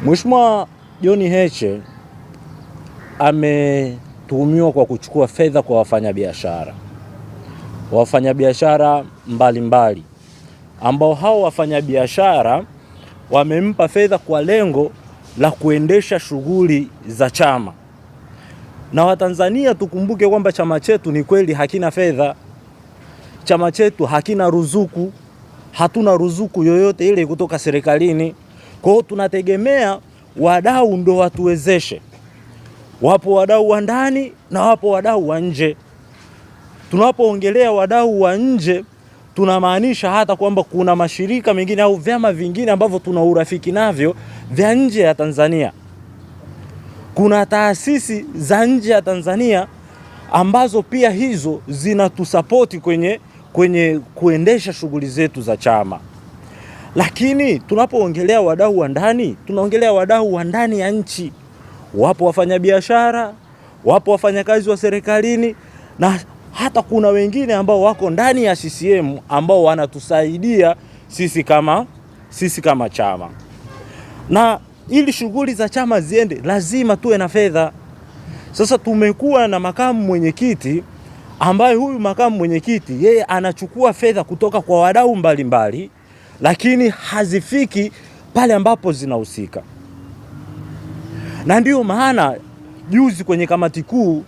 Mheshimiwa John Heche ametuhumiwa kwa kuchukua fedha kwa wafanyabiashara mbalimbali, ambao hao wafanyabiashara wamempa fedha kwa lengo la kuendesha shughuli za chama. Na Watanzania tukumbuke kwamba chama chetu ni kweli hakina fedha. Chama chetu hakina ruzuku, hatuna ruzuku yoyote ile kutoka serikalini. Kwa hiyo tunategemea wadau ndo watuwezeshe. Wapo wadau wa ndani na wapo wadau wa nje. Tunapoongelea wadau wa nje, tunamaanisha hata kwamba kuna mashirika mengine au vyama vingine ambavyo tuna urafiki navyo vya nje ya Tanzania. Kuna taasisi za nje ya Tanzania ambazo pia hizo zinatusapoti kwenye kuendesha shughuli zetu za chama. Lakini tunapoongelea wadau wa ndani, tunaongelea wadau wa ndani ya nchi. Wapo wafanyabiashara, wapo wafanyakazi wa serikalini, na hata kuna wengine ambao wako ndani ya CCM ambao wanatusaidia sisi kama chama. Na ili shughuli za chama ziende, lazima tuwe na fedha. Sasa tumekuwa na makamu mwenyekiti ambaye huyu makamu mwenyekiti yeye anachukua fedha kutoka kwa wadau mbalimbali, lakini hazifiki pale ambapo zinahusika. Na ndio maana juzi kwenye kamati kuu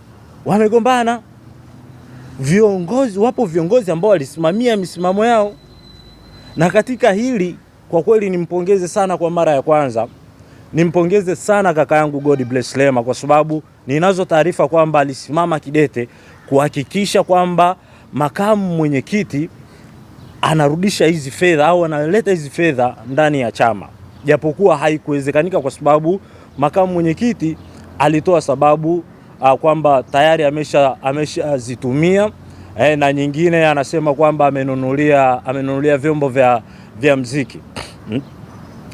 wamegombana. Wapo viongozi ambao walisimamia misimamo yao. Na katika hili kwa kweli nimpongeze sana kwa mara ya kwanza. Nimpongeze sana kaka yangu God Bless Lema, kwa sababu ninazo taarifa kwamba alisimama kidete kuhakikisha kwamba makamu mwenyekiti anarudisha hizi fedha au analeta hizi fedha ndani ya chama. Japokuwa haikuwezekanika kwa sababu makamu mwenyekiti alitoa sababu kwamba tayari ameshazitumia, na nyingine anasema kwamba amenunulia vyombo vya muziki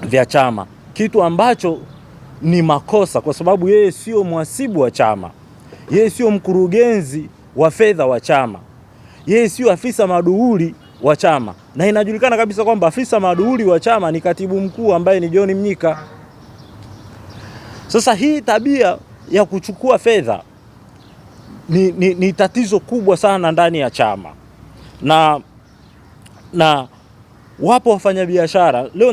vya chama, kitu ambacho ni makosa kwa sababu yeye sio mhasibu wa chama, yeye sio mkurugenzi wa fedha wa chama, yeye sio afisa maduhuli wa chama, na inajulikana kabisa kwamba afisa maduhuli wa chama ni katibu mkuu ambaye ni John Mnyika. Sasa hii tabia ya kuchukua fedha ni tatizo kubwa sana ndani ya chama. Na wapo wafanyabiashara, leo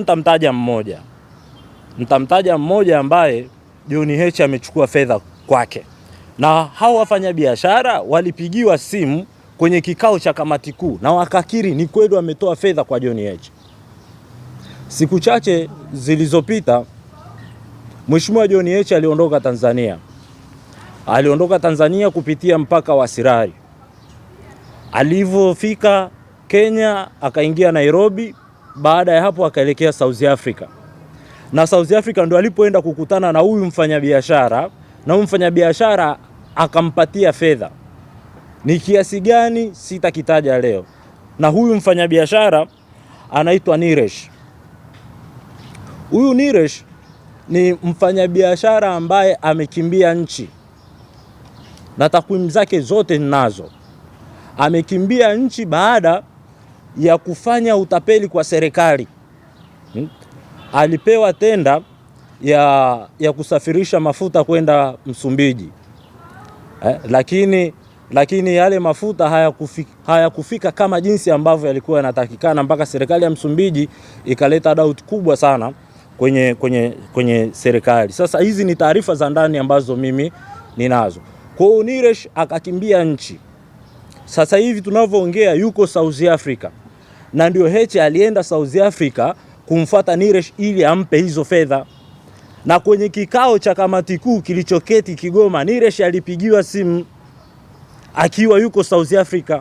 nitamtaja mmoja ambaye John Heche amechukua fedha kwake. Na hao wafanyabiashara walipigiwa simu kwenye kikao cha kamati kuu na wakakiri ni kweli wametoa fedha kwa John Heche. Siku chache zilizopita Mheshimiwa John Heche aliondoka Tanzania. Aliondoka Tanzania kupitia mpaka wa Sirari. Alivyofika Kenya akaingia Nairobi, baada ya hapo akaelekea South Africa. Na South Africa ndo alipoenda kukutana na huyu mfanyabiashara, na huyu mfanyabiashara akampatia fedha. Ni kiasi gani sitakitaja leo. Na huyu mfanyabiashara anaitwa Niresh. Huyu Niresh ni mfanyabiashara ambaye amekimbia nchi. Na takwimu zake zote ninazo. Amekimbia nchi baada ya kufanya utapeli kwa serikali. Alipewa tenda ya kusafirisha mafuta kwenda Msumbiji. Lakini yale mafuta hayakufika kama jinsi ambavyo yalikuwa yanatakikana, mpaka serikali ya Msumbiji ikaleta doubt kubwa sana kwenye serikali. Sasa hizi ni taarifa za ndani ambazo mimi ninazo. Kwa hiyo Niresh akakimbia nchi. Sasa hivi tunavyoongea yuko South Africa. Na ndio Heche alienda South Africa kumfuata Niresh ili ampe hizo fedha. Na kwenye kikao cha kamati kuu kilichoketi Kigoma, Niresh alipigiwa simu akiwa yuko South Africa.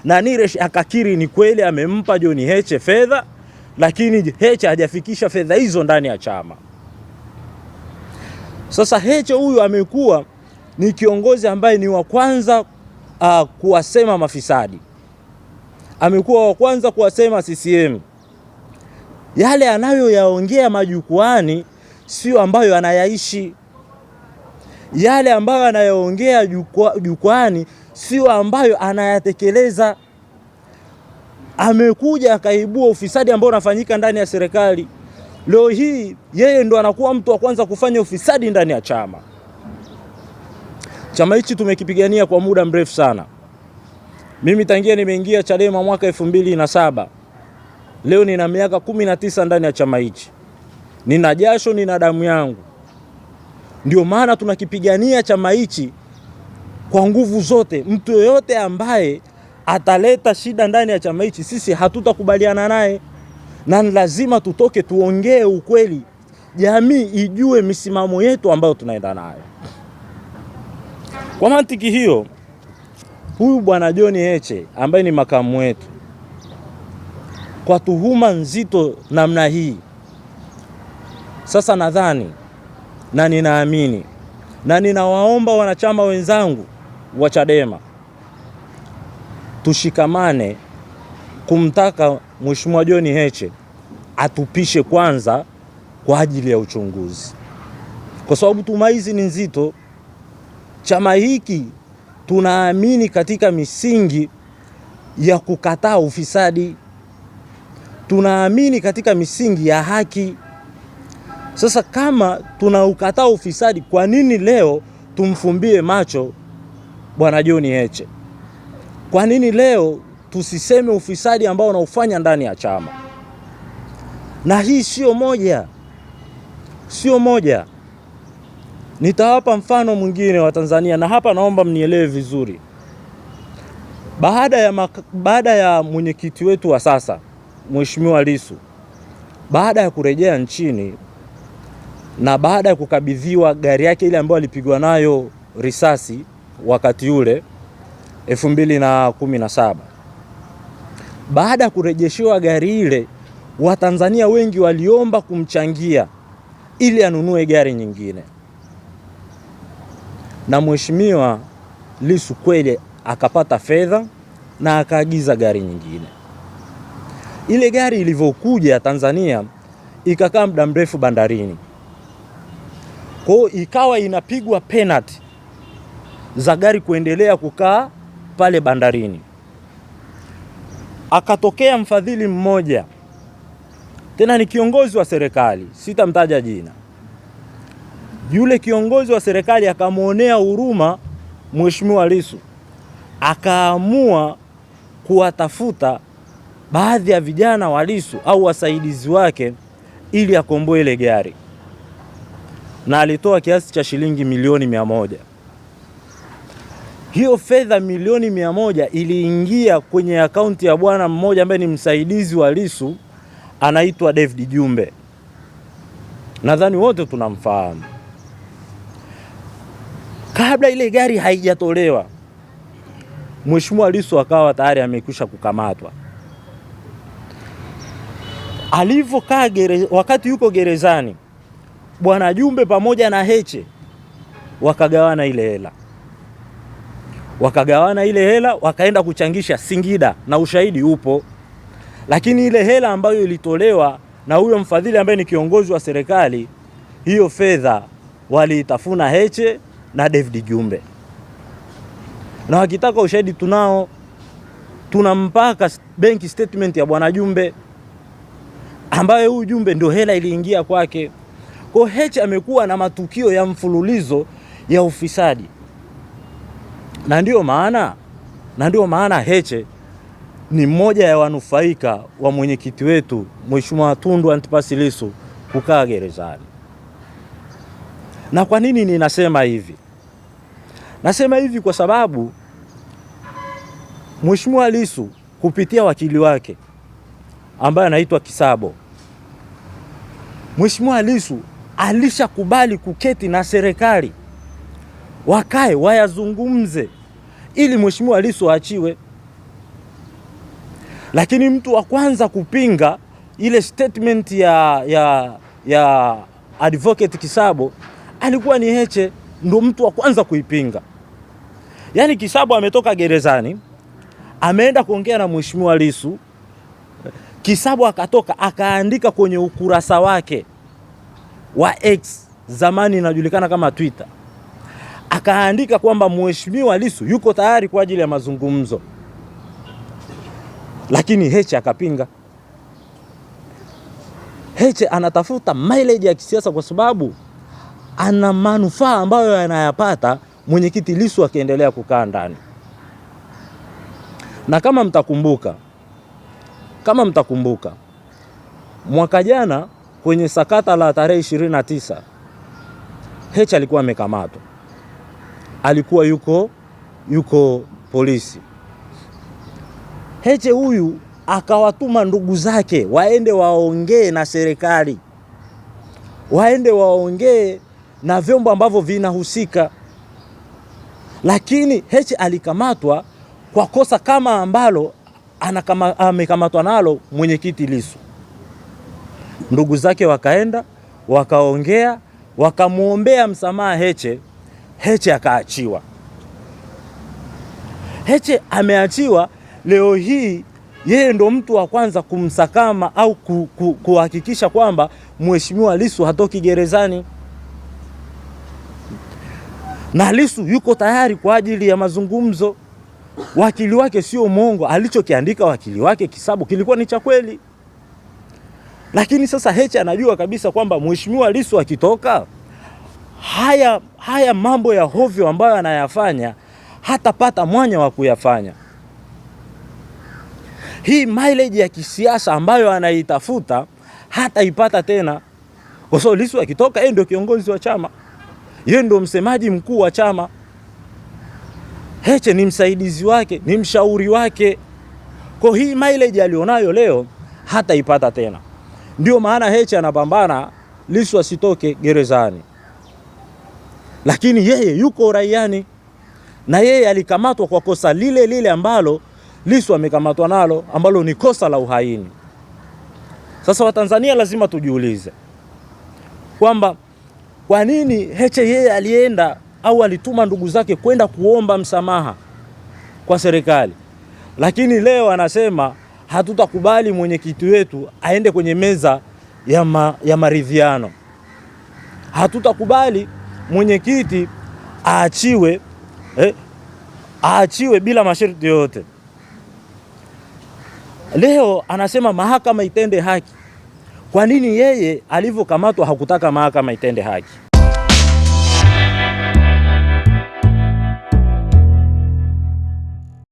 Na Niresh akakiri ni kweli amempa John Heche fedha, lakini Heche hajafikisha fedha hizo ndani ya chama. Sasa Heche huyu amekuwa ni kiongozi ambaye ni wa kwanza kuwasema mafisadi. Amekuwa wa kwanza kuwasema CCM. Yale anayoyaongea majukwaani sio ambayo anayaishi. Yale ambayo anayaongea jukwaani sio ambayo anayatekeleza. Amekuja akaibua ufisadi ambao unafanyika ndani ya serikali. Leo hii yeye ndo anakuwa mtu wa kwanza kufanya ufisadi ndani ya chama. Chama hichi tumekipigania kwa muda mrefu sana. Mimi tangia nimeingia Chadema mwaka 2007. Leo nina miaka 19 ndani ya chama hichi. Nina jasho, nina damu yangu. Ndio maana tunakipigania chama hichi kwa nguvu zote. Mtu yoyote ambaye ataleta shida ndani ya chama hichi, sisi hatutakubaliana naye, na lazima tutoke tuongee ukweli, jamii ijue misimamo yetu ambayo tunaenda nayo. Kwa mantiki hiyo, huyu bwana John Heche ambaye ni makamu wetu, kwa tuhuma nzito namna hii, sasa nadhani na ninaamini na ninawaomba wanachama wenzangu wa Chadema tushikamane kumtaka Mheshimiwa John Heche atupishe kwanza kwa ajili ya uchunguzi, kwa sababu tuhuma hizi ni nzito. Chama hiki tunaamini katika misingi ya kukataa ufisadi, tunaamini katika misingi ya haki. Sasa kama tunaukataa ufisadi, kwa nini leo tumfumbie macho bwana John Heche? Kwa nini leo tusiseme ufisadi ambao unaufanya ndani ya chama? Na hii sio moja. Nitawapa mfano mwingine wa Tanzania, na hapa naomba mnielewe vizuri. Baada ya mwenyekiti wetu wa sasa Mheshimiwa Lissu, baada ya kurejea nchini na baada ya kukabidhiwa gari yake ile ambayo alipigwa nayo risasi wakati ule 2017, baada ya kurejeshewa gari ile, Watanzania wengi waliomba kumchangia ili anunue gari nyingine, na Mheshimiwa Lissu kweli akapata fedha na akaagiza gari nyingine. Ile gari ilivyokuja Tanzania ikakaa muda mrefu bandarini, kwa hiyo ikawa inapigwa penalty za gari kuendelea kukaa pale bandarini. Akatokea mfadhili mmoja, tena ni kiongozi wa serikali, sitamtaja jina. Yule kiongozi wa serikali akamuonea huruma Mheshimiwa Lissu, akaamua kuwatafuta baadhi ya vijana wa Lissu au wasaidizi wake ili akomboe ile gari, na alitoa kiasi cha shilingi milioni 100. Hiyo fedha milioni 100 iliingia kwenye akaunti ya bwana mmoja ambaye ni msaidizi wa Lissu, anaitwa David Jumbe. Nadhani wote tunamfahamu. Kabla ile gari haijatolewa, Mheshimiwa Lissu akawa tayari amekwisha kukamatwa. Alivyokaa wakati yuko gerezani, bwana Jumbe pamoja na Heche wakagawana ile hela, wakaenda kuchangisha Singida, na ushahidi upo. Lakini ile hela ambayo ilitolewa na huyo mfadhili ambaye ni kiongozi wa serikali, hiyo fedha waliitafuna Heche na David Jumbe. Na wakitaka ushahidi tunao, tuna mpaka bank statement ya bwana Jumbe, ambayo huyu Jumbe ndio hela iliingia kwake. Kwa Heche amekuwa na matukio ya mfululizo ya ufisadi. Na ndio maana Heche ni mmoja ya wanufaika wa mwenyekiti wetu Mheshimiwa Tundu Antipas Lissu kukaa gerezani. Na kwa nini ninasema hivi? Nasema hivi kwa sababu Mheshimiwa Lissu kupitia wakili wake ambaye anaitwa Kisabo, Mheshimiwa Lissu alishakubali kuketi na serikali wakae wayazungumze ili Mheshimiwa Lissu aachiwe. Lakini mtu wa kwanza kupinga ile statement ya advocate Kisabo alikuwa ni Heche, ndo mtu wa kwanza kuipinga. Yaani Kisabo ametoka gerezani, ameenda kuongea na Mheshimiwa Lissu. Kisabo akatoka akaandika kwenye ukurasa wake wa X, zamani inajulikana kama Twitter, akaandika kwamba Mheshimiwa Lissu yuko tayari kwa ajili ya mazungumzo. Lakini Heche akapinga. Heche anatafuta mileage ya kisiasa kwa sababu ana manufaa ambayo anayapata mwenyekiti Lissu akiendelea kukaa ndani. Na kama mtakumbuka mwaka jana kwenye sakata la tarehe 29 Heche alikuwa amekamatwa. Alikuwa yuko polisi. Heche huyu akawatuma ndugu zake waende waongee na serikali, waende waongee na vyombo ambavyo vinahusika. Lakini Heche alikamatwa kwa kosa kama ambalo amekamatwa nalo mwenyekiti Lissu. Ndugu zake wakaenda wakaongea, wakamuombea msamaha Heche. Heche akaachiwa. Heche ameachiwa. Leo hii yeye ndo mtu wa kwanza kumsakama au kuhakikisha kwamba Mheshimiwa Lissu hatoki gerezani. Na Lissu yuko tayari kwa ajili ya mazungumzo. Wakili wake sio mwongo, alichokiandika wakili wake Kisabu kilikuwa ni cha kweli. Lakini sasa Heche anajua kabisa kwamba Mheshimiwa Lissu akitoka, haya mambo ya hovyo ambayo anayafanya hatapata mwanya wa kuyafanya. Hii mileage ya kisiasa ambayo anaitafuta hataipata tena. Kwa sababu Lissu akitoka, yeye ndio kiongozi wa chama, yeye ndio msemaji mkuu wa chama. Heche ni msaidizi wake, ni mshauri wake. Kwa hii mileage alionayo leo hataipata tena. Ndio maana Heche anapambana Lissu asitoke gerezani. Lakini yeye yuko raiani, na yeye alikamatwa kwa kosa lile ambalo Lissu amekamatwa nalo, ambalo ni kosa la uhaini. Sasa Watanzania lazima tujiulize kwamba kwa nini Heche yeye alienda au alituma ndugu zake kwenda kuomba msamaha kwa serikali, lakini leo anasema hatutakubali mwenyekiti wetu aende kwenye meza ya maridhiano. Hatutakubali mwenyekiti aachiwe bila masharti yote. Leo anasema mahakama itende haki. Kwa nini yeye alivyokamatwa hakutaka mahakama itende haki?